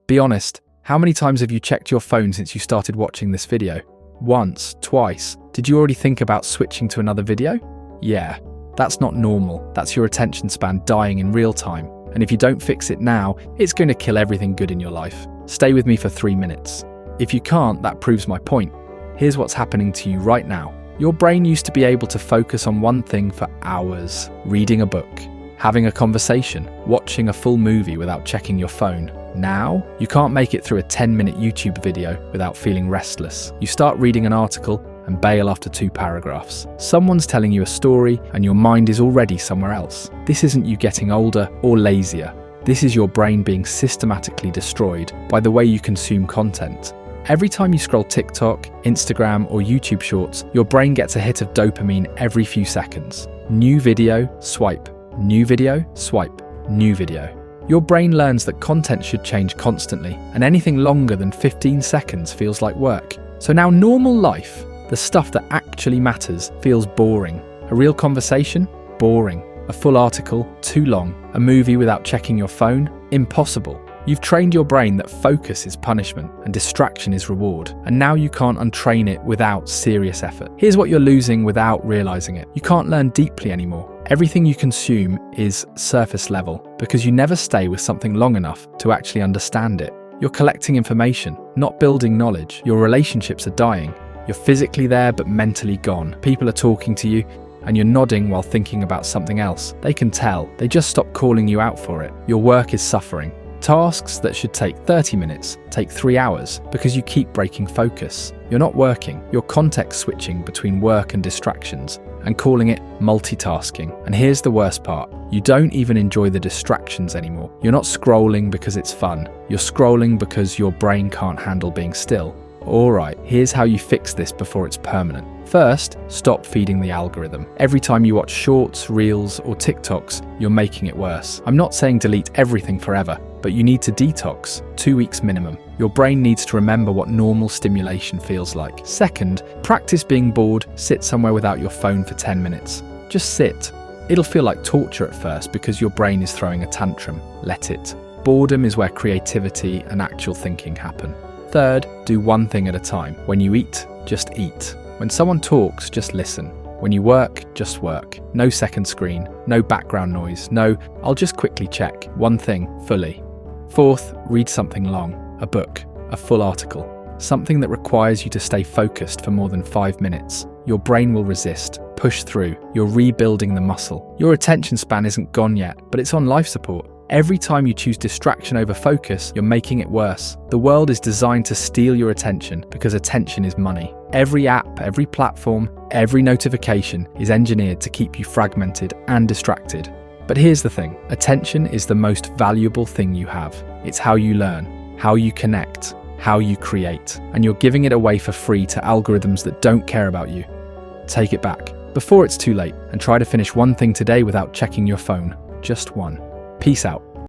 Be honest, how many times have you checked your phone since you started watching this video? Once, twice. Did you already think about switching to another video? Yeah, that's not normal. That's your attention span dying in real time. And if you don't fix it now, it's going to kill everything good in your life. Stay with me for 3 minutes. If you can't, that proves my point. Here's what's happening to you right now. Your brain used to be able to focus on one thing for hours, reading a book, having a conversation, watching a full movie without checking your phone. Now, you can't make it through a 10-minute YouTube video without feeling restless. You start reading an article and bail after 2 paragraphs. Someone's telling you a story and your mind is already somewhere else. This isn't you getting older or lazier. This is your brain being systematically destroyed by the way you consume content. Every time you scroll TikTok, Instagram, or YouTube Shorts, your brain gets a hit of dopamine every few seconds. New video, swipe. New video, swipe. New video. Your brain learns that content should change constantly, and anything longer than 15 seconds feels like work. So now normal life, the stuff that actually matters, feels boring. A real conversation? Boring. A full article? Too long. A movie without checking your phone? Impossible. You've trained your brain that focus is punishment and distraction is reward, and now you can't untrain it without serious effort. Here's what you're losing without realizing it. You can't learn deeply anymore. Everything you consume is surface level because you never stay with something long enough to actually understand it. You're collecting information, not building knowledge. Your relationships are dying. You're physically there but mentally gone. People are talking to you and you're nodding while thinking about something else. They can tell. They just stop calling you out for it. Your work is suffering. Tasks that should take 30 minutes take 3 hours because you keep breaking focus. You're not working, you're context switching between work and distractions and calling it multitasking. And here's the worst part, you don't even enjoy the distractions anymore. You're not scrolling because it's fun, you're scrolling because your brain can't handle being still. Alright, here's how you fix this before it's permanent. First, stop feeding the algorithm. Every time you watch shorts, reels, or TikToks, you're making it worse. I'm not saying delete everything forever, but you need to detox, 2 weeks minimum. Your brain needs to remember what normal stimulation feels like. Second, practice being bored, sit somewhere without your phone for 10 minutes. Just sit. It'll feel like torture at first because your brain is throwing a tantrum. Let it. Boredom is where creativity and actual thinking happen. Third, do one thing at a time. When you eat, just eat. When someone talks, just listen. When you work, just work. No second screen, no background noise, no, I'll just quickly check. One thing, fully. Fourth, read something long. A book, a full article. Something that requires you to stay focused for more than 5 minutes. Your brain will resist. Push through. You're rebuilding the muscle. Your attention span isn't gone yet, but it's on life support. Every time you choose distraction over focus, you're making it worse. The world is designed to steal your attention because attention is money. Every app, every platform, every notification is engineered to keep you fragmented and distracted. But here's the thing, attention is the most valuable thing you have. It's how you learn, how you connect, how you create, and you're giving it away for free to algorithms that don't care about you. Take it back, before it's too late, and try to finish one thing today without checking your phone. Just one. Peace out.